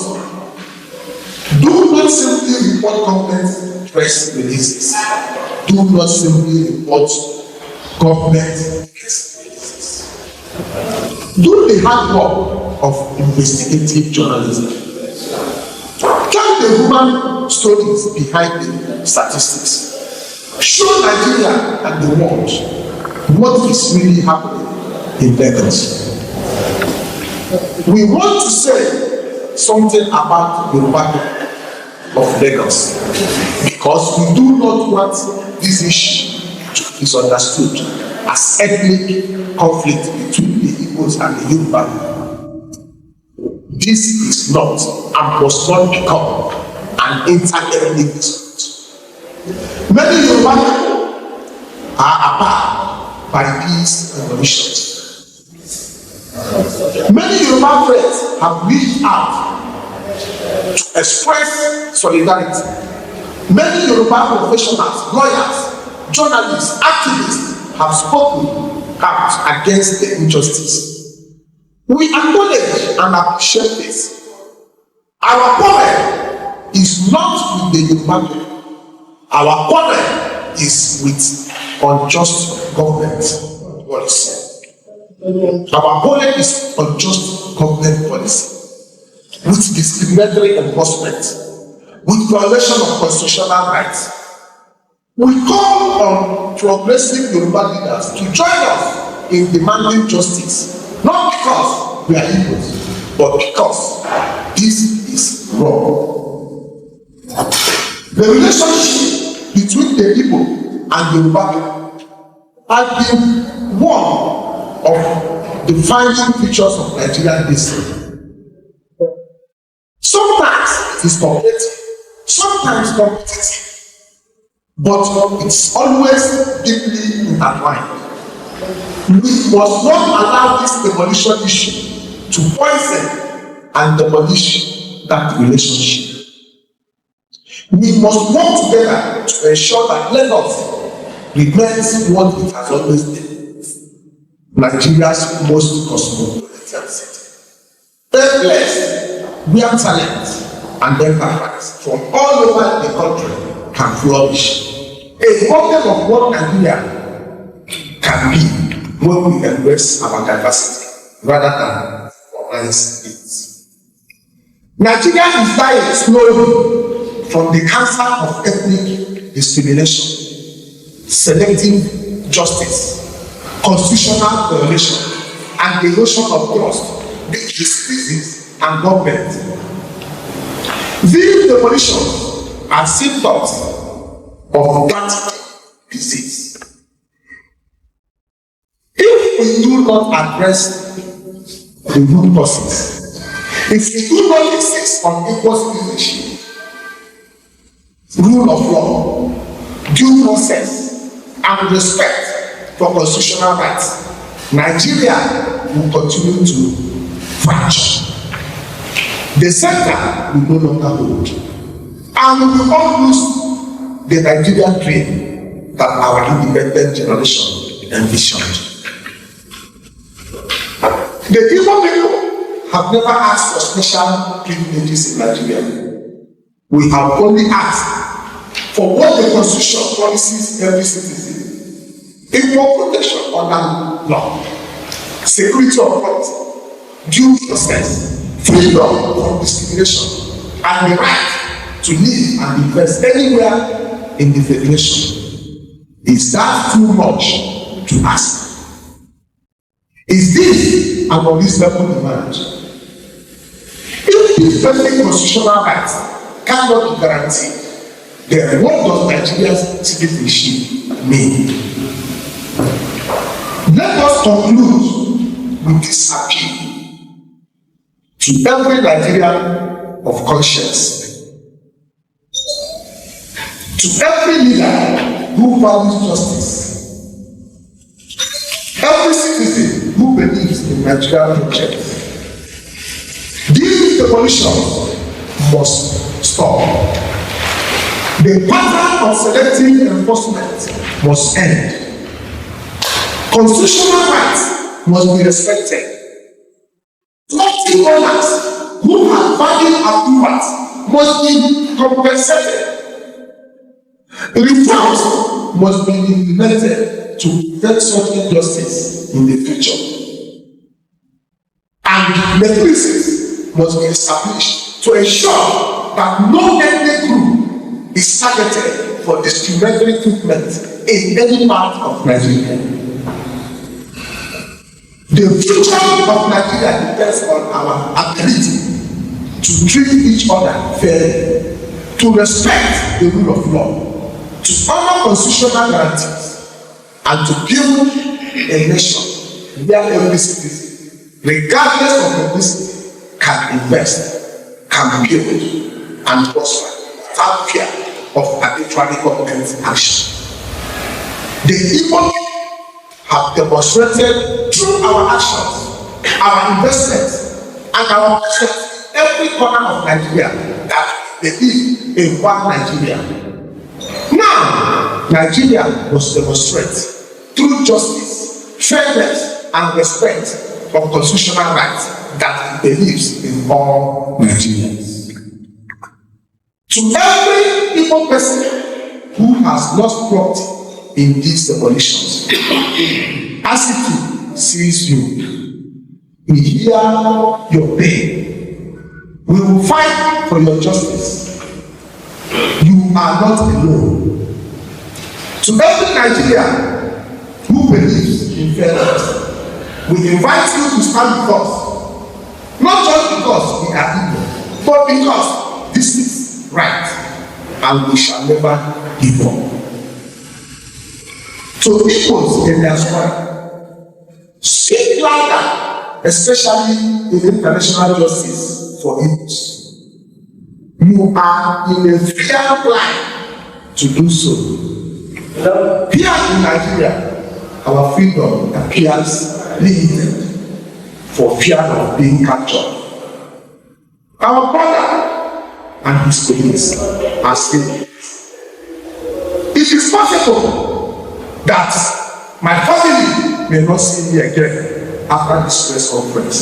Do not simply report government press releases. Do not simply report government press releases. Do the hard work of investigative journalism. Tell the human stories behind the statistics. Show Nigeria and the world what is really happening in Lagos. We want to say something about the Yoruba of Lagos because we do not want this issue to be misunderstood as ethnic conflict between the Igbos and the Yoruba. This is not and must not become an inter-ethnic dispute. Many Yoruba people are appalled by these revolutions. Many Yoruba friends have reached out to express solidarity. Many Yoruba professionals, lawyers, journalists, activists have spoken out against the injustice. We acknowledge and appreciate this. Our quarrel is not with the Yoruba people. Our quarrel is with unjust government policy. Our quarrel is unjust government policy, with discriminatory enforcement, with violation of constitutional rights. We call on progressive Yoruba leaders to join us in demanding justice, not because we are Igbos, but because this is wrong. The relationship between the Igbo and Yoruba has been one of defining features of Nigerian history. Sometimes it is competitive, sometimes competitive, but it's always deeply intertwined. We must not allow this demolition issue to poison and demolish that relationship. We must work together to ensure that Lagos remains what it has always been, Nigeria's most cosmopolitan city. A place where talent and enterprise from all over the country can flourish. A model of what Nigeria can be when we embrace our diversity rather than organize it. Nigeria is dying slowly from the cancer of ethnic discrimination, selective justice, constitutional violation, and erosion of trust between citizens and government. These demolitions are symptoms of that disease. If we do not address the root causes, if we do not insist on equal citizenship, rule of law, due process, and respect for constitutional rights, Nigeria will continue to fracture. The center will no longer hold, and we will all lose the Nigerian dream that our independent generation envisioned. The Igbo people have never asked for special privileges in Nigeria. We have only asked for what the Constitution promises every citizen: equal protection under law, security of property, due process, freedom from discrimination, and the right to live and invest anywhere in the federation. Is that too much to ask? Is this an unreasonable demand? If these basic constitutional rights cannot be guaranteed, then what does Nigeria's citizenship mean? Let us conclude with this appeal to every Nigerian of conscience, to every leader who values justice, every citizen who believes in Nigerian project. These demolitions must stop. The pattern of selective enforcement must end. Constitutional rights must be respected. Property owners who have valid approvals must be compensated. Reforms must be implemented to prevent such injustice in the future. And mechanisms must be established to ensure that no ethnic group is targeted for discriminatory treatment in any part of Nigeria. The future of Nigeria depends on our ability to treat each other fairly, to respect the rule of law, to honor constitutional guarantees, and to build a nation where every citizen, regardless of ethnicity, can invest, can build, and prosper without fear of arbitrary government action. The Igbo have demonstrated through our actions, our investments, and our actions in every corner of Nigeria that they live in one Nigeria. Now, Nigeria must demonstrate through justice, fairness, and respect for constitutional rights that it believes in all Nigerians. To every Igbo person who has lost property in these demolitions, as it sees you, we hear your pain. We will fight for your justice. You are not alone. To every Nigerian who believes in fairness, we invite you to stand with us, not just because we are Igbo, but because this is right, and we shall never give up. So Igbos in diaspora, speak louder, especially in international justice for Igbos. You are in a fair line to do so. Here in Nigeria, our freedom appears limited for fear of being captured. Our brother and his colleagues are still. It is possible that my family may not see me again after this press conference,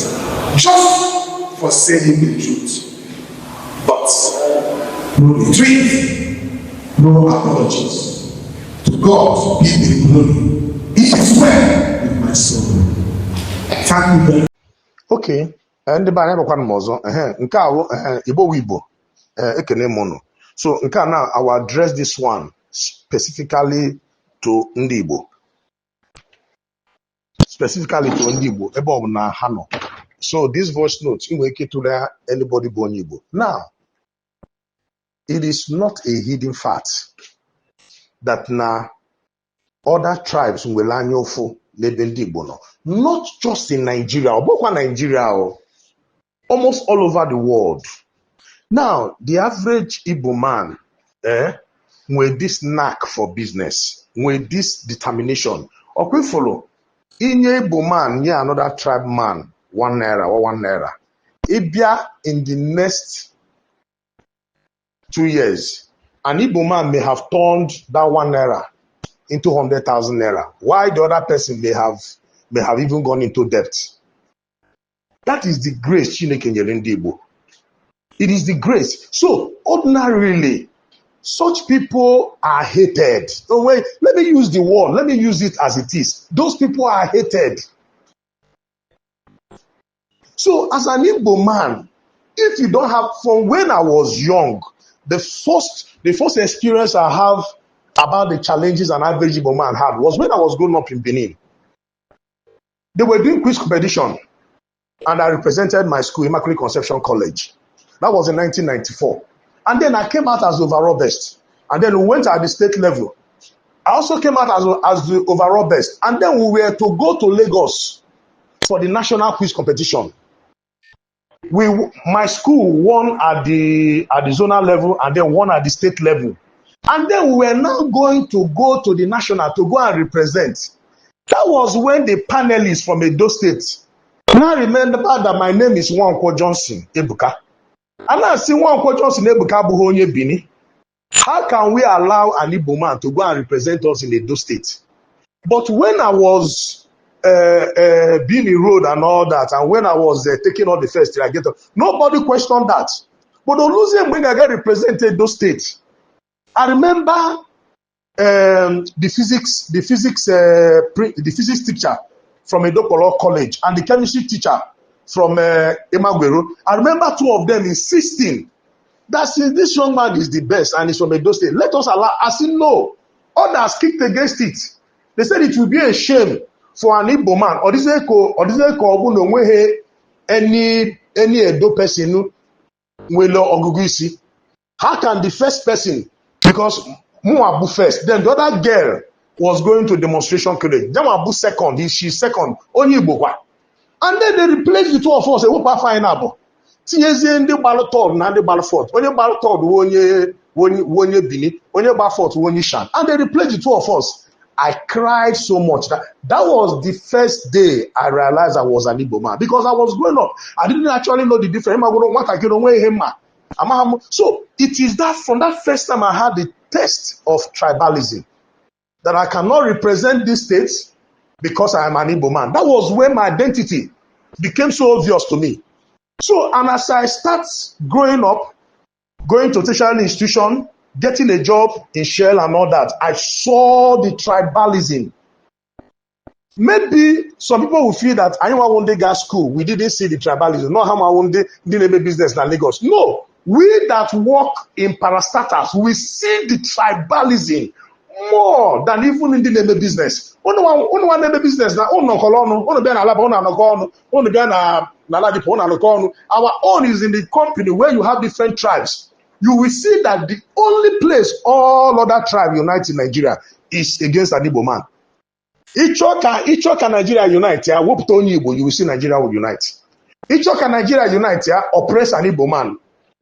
just for saying the truth. But no retreat, no apologies. To God be the glory. It is well with my soul. Thank you very much. Okay, ndị be anyị bụkwa m ọzọ nke a Igbo ekene m unu. So nke a now I will address this one specifically to ndị Igbo. Ebe ọ bụ na ha nọ. So this voice note inwe ike tụrụ anybody bụ onye Igbo. Now, it is not a hidden fact that na other tribes nwere anya ụfụ n'ebe ndị Igbo nọ. Not just in Nigeria, ọ bụkwa Nigeria, almost all over the world. Now, the average Igbo man with this knack for business, with this determination, okay, follow. Inye Igbo man, yeah, another tribe man, 1 naira or 1 naira. Ibia in the next 2 years, an Igbo man may have turned that 1 naira into 100,000 naira. Why the other person may have even gone into debt. That is the grace Chineke nyere ndị Igbo. It is the grace. So ordinarily, such people are hated. Oh wait, let me use the word. Let me use it as it is. Those people are hated. So as an Igbo man, if you don't have, from when I was young, the first experience I have about the challenges an average Igbo man had was when I was growing up in Benin. They were doing quiz competition, and I represented my school, Immaculate Conception College. That was in 1994. And then I came out as overall best. And then we went at the state level. I also came out as the overall best. And then we were to go to Lagos for the national quiz competition. My school won at the zonal level and then won at the state level. And then we were now going to go to the national to go and represent. That was when the panelists from Edo State now remember that my name is Nwankwo Johnson Ebuka. And I see Nwankwo Johnson Ebuka bụ onye Bini. How can we allow an Igbo man to go and represent us in Edo State? But when I was being enrolled and all that, and when I was taking all the first year, nobody questioned that. But Oluzie when I get represented Edo State, I remember the physics teacher from Edokolo College and the chemistry teacher from Emagwero. I remember two of them insisting that since this young man is the best and he's from Edo State, let us allow. I said no. Others kicked against it. They said it would be a shame for an Igbo man or this any Edo person will Ogugisi. How can the first person, because Muabu first, then the other girl was going to demonstration college. Then Muabu second, she's second, only Igbo. And then they replaced the two of us. What fine abo? Tiyezie ndị balotod na ndị balfort. Onye balotod wonye Bini, onye balfort wonye Shan. And they replaced the two of us. I cried so much that was the first day I realized I was an Igbo man because I was growing up. I didn't actually know the difference. So it is that from that first time I had the taste of tribalism that I cannot represent these states because I am an Igbo man. That was when my identity became so obvious to me. So, and as I start growing up, going to tertiary institution, getting a job in Shell and all that, I saw the tribalism. Maybe some people will feel that I one day got school, we didn't see the tribalism. No, how one day didn't business in Lagos. No, we that work in parastatals, we see the tribalism more than even in the business. Only one business now. Our own is in the company where you have different tribes. You will see that the only place all other tribes unite in Nigeria is against an Igbo man. Ichoka Nigeria unite, you will see Nigeria will unite. Ichoka Nigeria unite, oppress an Igbo man,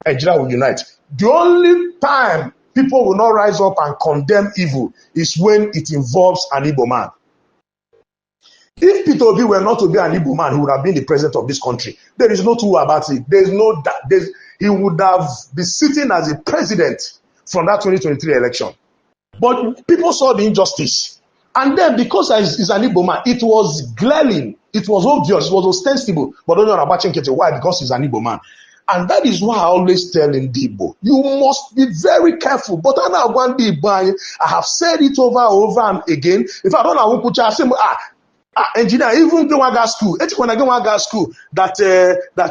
Nigeria will unite. The only time people will not rise up and condemn evil is when it involves an Igbo man. If Peter Obi were not to be an Igbo man, he would have been the president of this country. There is no two about it. There is no that. He would have been sitting as a president from that 2023 election. But people saw the injustice. And then because he's an Igbo man, it was glaring, it was obvious, it was ostensible. But don't know about Chinkete. Why? Because he's an Igbo man. And that is why I always tell Igbo, you must be very careful. But I have said it over and again. If I don't know, I say, engineer, even the one school, when I go one school, that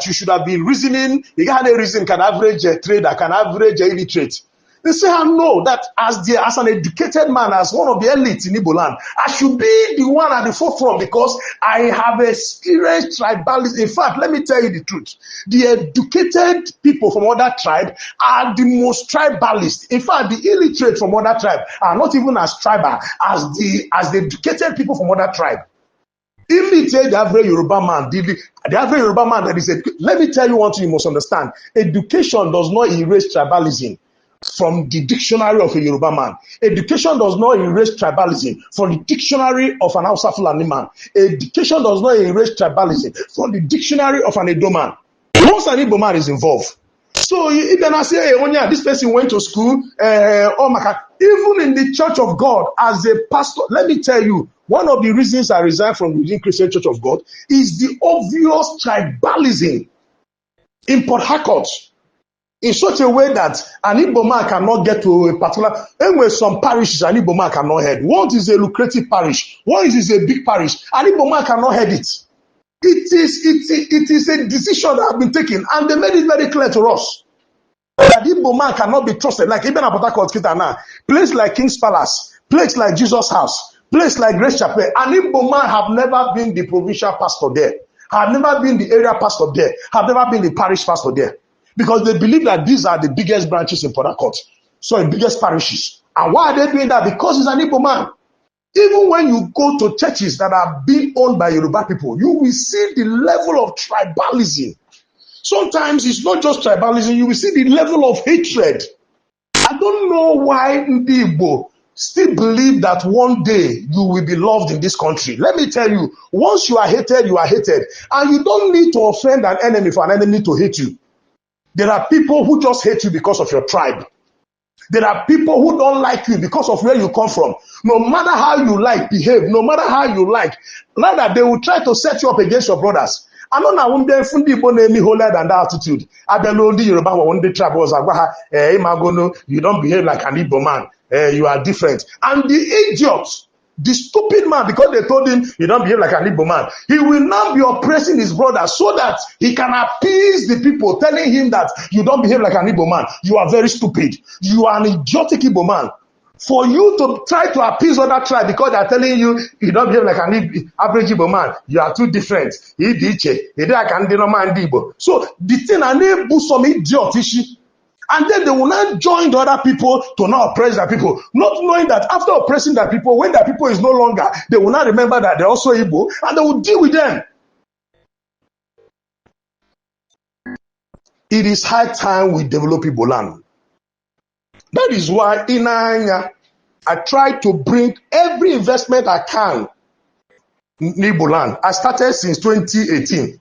you should have been reasoning, you can't reason can average trader, can average illiterate. They say, I know that as an educated man, as one of the elites in Igbo land, I should be the one at the forefront because I have experienced tribalism. In fact, let me tell you the truth. The educated people from other tribes are the most tribalist. In fact, the illiterate from other tribes are not even as tribal as the educated people from other tribes. Imitate the average Yoruba man. The average Yoruba man that is let me tell you one thing you must understand. Education does not erase tribalism from the dictionary of a Yoruba man. Education does not erase tribalism from the dictionary of an Hausa Fulani man. Education does not erase tribalism from the dictionary of an Edo man. Once an Igbo man is involved. So if then I say, hey, Onya, this person went to school, even in the Church of God, as a pastor, let me tell you, one of the reasons I resigned from the Christian Church of God is the obvious tribalism in Port Harcourt. In such a way that an Igbo man cannot get to a particular, anyway, some parishes an Igbo man cannot head. One is a lucrative parish, one is a big parish. An Igbo man cannot head it. It is a decision that has been taken, and they made it very clear to us that Igbo man cannot be trusted. Like even Port Harcourt now, place like King's Palace, place like Jesus House, place like Grace Chapel. An Igbo man have never been the provincial pastor there, have never been the area pastor there, have never been the parish pastor there. Because they believe that these are the biggest branches in Port Harcourt, so the biggest parishes. And why are they doing that? Because he's an Igbo man. Even when you go to churches that are being owned by Yoruba people, you will see the level of tribalism. Sometimes it's not just tribalism, you will see the level of hatred. I don't know why Igbo still believe that one day you will be loved in this country. Let me tell you, once you are hated, you are hated. And you don't need to offend an enemy for an enemy to hate you. There are people who just hate you because of your tribe. There are people who don't like you because of where you come from. No matter how you behave, no matter how you rather they will try to set you up against your brothers. I know now when they fundi bonemi holier than that attitude. Abelondi Yoruba one day tribe was you don't behave like an Igbo man. You are different. And the idiots, the stupid man, because they told him you don't behave like an Igbo man, he will now be oppressing his brother so that he can appease the people, telling him that you don't behave like an Igbo man. You are very stupid. You are an idiotic Igbo man. For you to try to appease other tribe because they are telling you you don't behave like an average Igbo man, you are too different. So the thing I need some idiot. And then they will not join the other people to now oppress their people, not knowing that after oppressing their people, when their people is no longer, they will not remember that they're also Igbo, and they will deal with them. It is high time we develop Igbo land. That is why in Anya, I try to bring every investment I can in Igbo land. I started since 2018.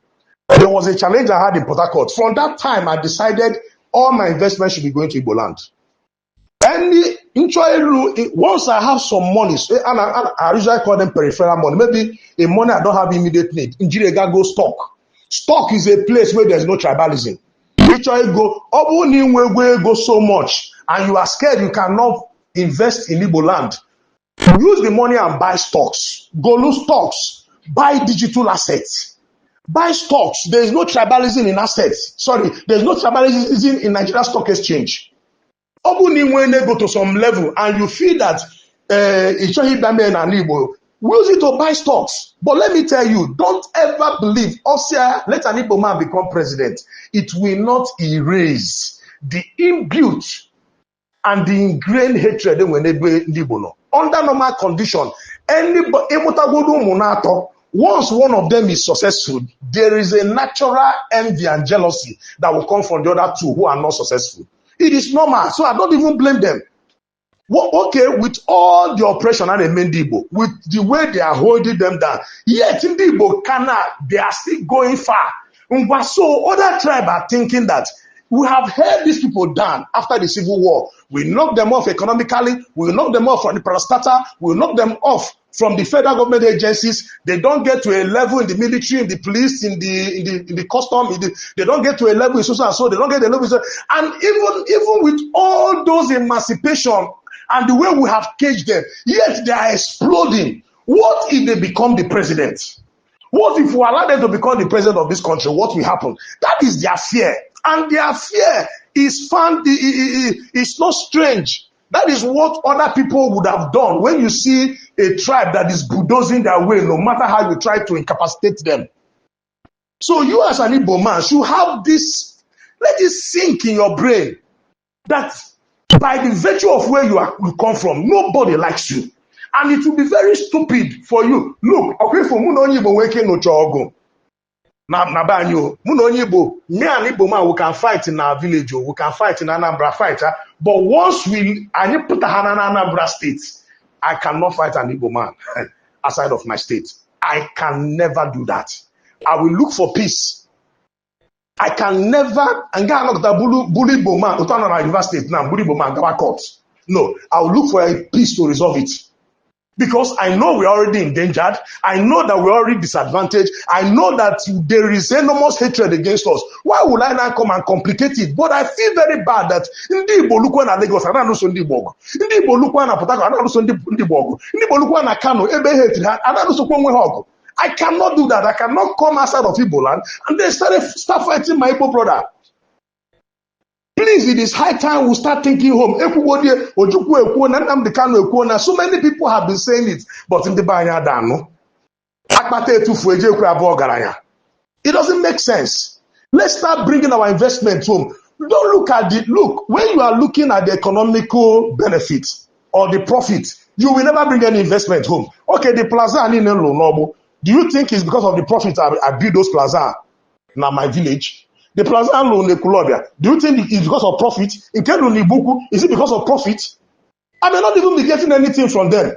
There was a challenge I had in Port Harcourt. From that time, I decided all my investments should be going to Igbo land. Once I have some money, and I usually call them peripheral money, maybe a money I don't have immediate need. In Jirega, go stock. Stock is a place where there's no tribalism. Go so much, and you are scared you cannot invest in Igbo land. Use the money and buy stocks. Go lose stocks. Buy digital assets. Buy stocks. There is no tribalism in assets. Sorry, there is no tribalism in Nigeria Stock Exchange. When they go to some level and you feel that use it to buy stocks. But let me tell you, don't ever believe, let an Igbo man become president. It will not erase the inbuilt and the ingrained hatred when they do Igbo. Under normal condition, once one of them is successful, there is a natural envy and jealousy that will come from the other two who are not successful. It is normal, so I don't even blame them. Okay, with all the oppression and the Igbo, with the way they are holding them down, yet in the Igbo they are still going far. So other tribes are thinking that we have held these people down after the Civil War. We knock them off economically, we knock them off from the parastatal, we knock them off from the federal government agencies. They don't get to a level in the military, in the police, in the custom, they don't get to a level in social and so, they don't get a level in social. And even with all those emancipation and the way we have caged them, yet they are exploding. What if they become the president? What if we allow them to become the president of this country? What will happen? That is their fear. And their fear is not strange. That is what other people would have done when you see a tribe that is bulldozing their way, no matter how you try to incapacitate them. So you as an Igbo man should have this, let it sink in your brain that by the virtue of where you come from, nobody likes you. And it will be very stupid for you. Look, okay, for Muno Igbo weke no chogo. Na banyo. Muno Igbo, me and Igbo man, we can fight in our village, we can fight in Anambra fight. But once I put a hand in Anambra state, I cannot fight an Igbo man outside of my state. I can never do that. I will look for peace. I can never, and get knock the bully Igbo man, to turn on our university now, bully Igbo man, go court. No, I will look for a peace to resolve it. Because I know we're already endangered. I know that we're already disadvantaged. I know that there is enormous hatred against us. Why would I now come and complicate it? But I feel very bad that Ndi Igbo lukwa na Lagos, I don't know Ndi Igbo. Ndi Igbo lukwa na Port Harcourt, I don't know Ndi Igbo. Ndi Igbo lukwa na Kanu, ebe hatred, I don't know Kwenwe Hogo. I cannot do that. I cannot come outside of Igbo land and then start fighting my Igbo brother. Please, it is high time we start thinking home. nnamdi kanu. So many people have been saying it, but in the Banya Dano. It doesn't make sense. Let's start bringing our investment home. Don't look at look, when you are looking at the economical benefit or the profit, you will never bring any investment home. Okay, the plaza in Nobo. Do you think it's because of the profit I build those plaza in my village? The plaza alone in Colombia, do you think it's because of profit? In Nibuku, is it because of profit? I may not even be getting anything from them.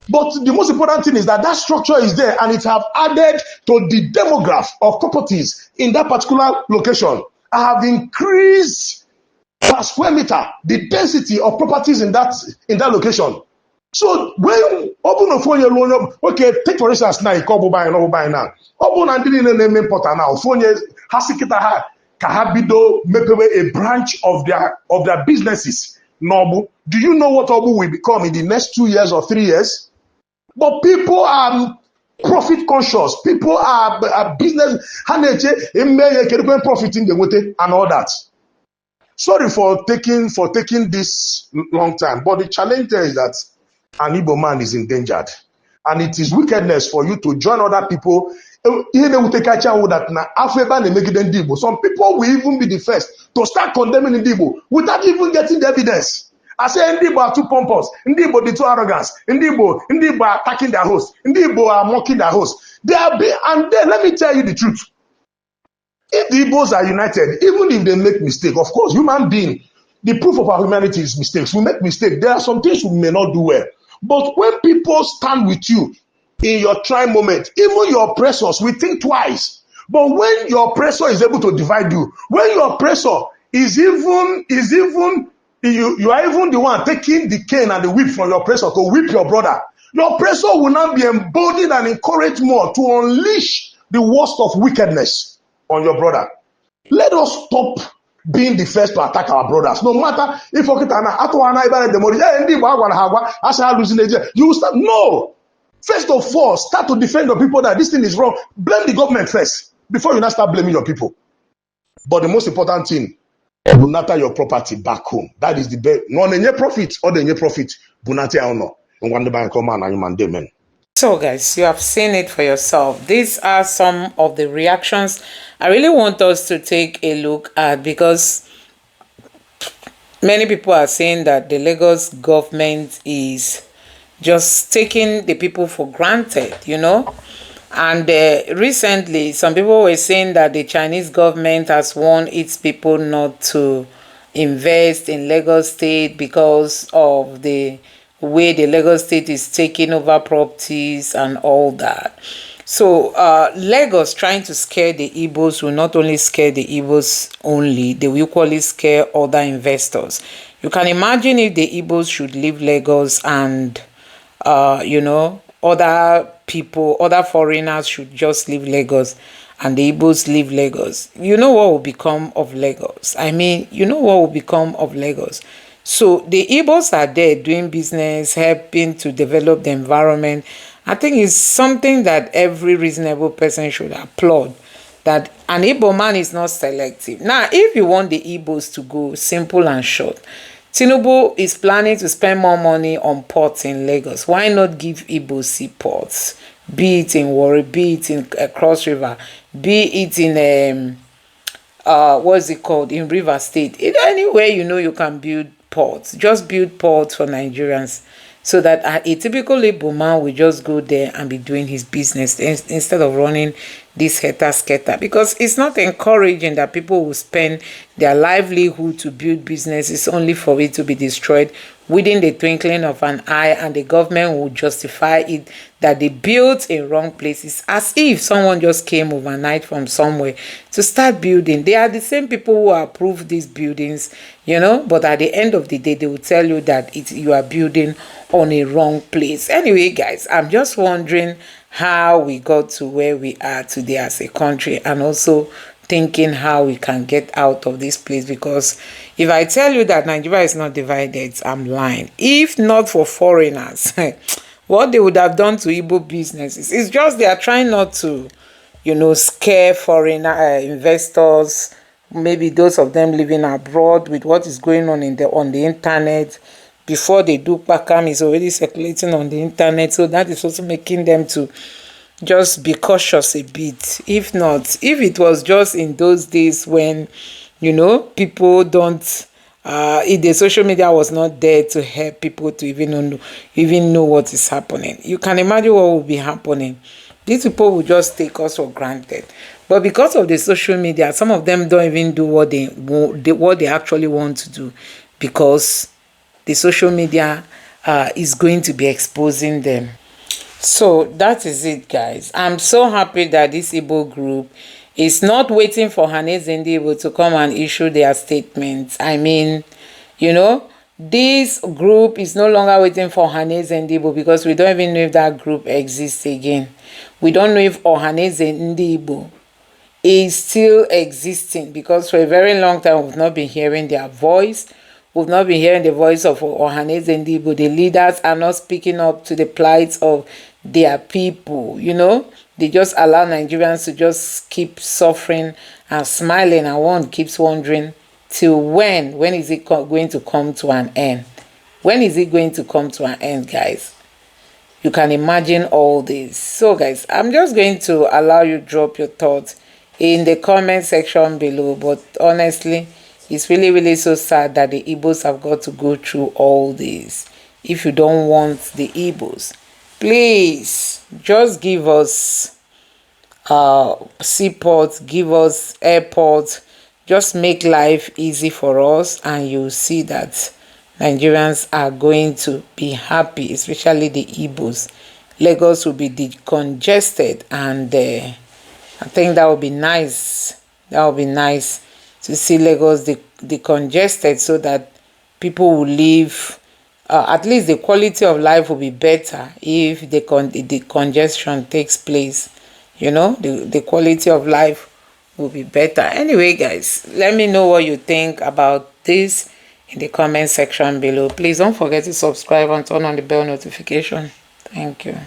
But the most important thing is that structure is there and it have added to the demographic of properties in that particular location. I have increased per square meter the density of properties in that location. So when open a phone alone, okay, take for instance now, you call buy now. Open and didn't name importer now. Phone hasikita kahabido mepewe a branch of their businesses. Nobu. Do you know what Obu will become in the next 2 years or 3 years? But people are profit conscious. People are business profiting and all that. Sorry for taking this long time, but the challenge there is that an Igbo man is endangered. And it is wickedness for you to join other people. Some people will even be the first to start condemning Igbo without even getting the evidence. I say Igbo are too pompous, Igbo are too arrogant, Igbo are attacking their host, Igbo are mocking their host. And then let me tell you the truth. If the Igbos are united, even if they make mistake, of course, human being, the proof of our humanity is mistakes. We make mistakes. There are some things we may not do well. But when people stand with you in your trying moment, even your oppressors, we think twice. But when your oppressor is able to divide you, when your oppressor is even you are even the one taking the cane and the whip from your oppressor to whip your brother, your oppressor will now be emboldened and encouraged more to unleash the worst of wickedness on your brother. Let us stop being the first to attack our brothers. No matter if you start. No. First of all, start to defend your people that this thing is wrong. Blame the government first before you now start blaming your people. But the most important thing, bunata your property back home. That is the best. No any profit or the profit. Bunata ono. So guys, you have seen it for yourself. These are some of the reactions I really want us to take a look at, because many people are saying that the Lagos government is just taking the people for granted, you know. And recently, some people were saying that the Chinese government has warned its people not to invest in Lagos State because of the way the Lagos State is taking over properties and all that. So Lagos trying to scare the Igbos will not only scare the Igbos only, they will equally scare other investors. You can imagine if the Igbos should leave Lagos and you know, other people, other foreigners should just leave Lagos and the Igbos leave Lagos. You know what will become of Lagos? I mean, you know what will become of Lagos? So the Igbos are there doing business, helping to develop the environment. I think it's something that every reasonable person should applaud, that an Igbo man is not selective. Now, if you want the Igbos to go, simple and short, Tinubu is planning to spend more money on ports in Lagos. Why not give Igbo seaports? Be it in Warri, be it in Cross River, be it in what's it called, in River State. Anywhere you know you can build ports, just build ports for Nigerians, so that a typical Igbo man will just go there and be doing his business instead of running this scatter. Because it's not encouraging that people will spend their livelihood to build businesses only for it to be destroyed within the twinkling of an eye, and the government will justify it that they built in wrong places, as if someone just came overnight from somewhere to start building. They are the same people who approve these buildings, you know, but at the end of the day, they will tell you that you are building on a wrong place. Anyway, guys, I'm just wondering how we got to where we are today as a country, and also thinking how we can get out of this place. Because if I tell you that Nigeria is not divided, I'm lying. If not for foreigners, what they would have done to Igbo businesses, it's just they are trying not to, you know, scare foreign investors, maybe those of them living abroad, with what is going on on the internet. Before they do Pakam is already circulating on the internet, so that is also making them to just be cautious a bit. If not, if it was just in those days when, you know, people don't if the social media was not there to help people to even know what is happening, you can imagine what will be happening. These people will just take us for granted. But because of the social media, some of them don't even do what they actually want to do, because the social media is going to be exposing them. So that is it, guys. I'm so happy that this Igbo group is not waiting for Haneze Igbo to come and issue their statements. I mean, you know, this group is no longer waiting for Haneze Igbo, because we don't even know if that group exists again. We don't know if Haneze Igbo is still existing, because for a very long time we've not been hearing their voice. We've not been hearing the voice of Haneze Igbo. The leaders are not speaking up to the plight of their people, you know. They just allow Nigerians to just keep suffering and smiling, and one keeps wondering, till when is it going to come to an end? When is it going to come to an end, guys? You can imagine all this. So, guys, I'm just going to allow you drop your thoughts in the comment section below. But honestly, it's really, really so sad that the Igbos have got to go through all this. If you don't want the Igbos, please just give us seaports, give us airports, just make life easy for us, and you'll see that Nigerians are going to be happy, especially the Igbos. Lagos will be decongested, and I think that would be nice. That would be nice to see Lagos decongested, so that people will live, at least the quality of life will be better if the congestion takes place. You know, the quality of life will be better. Anyway, guys, let me know what you think about this in the comment section below. Please don't forget to subscribe and turn on the bell notification. Thank you.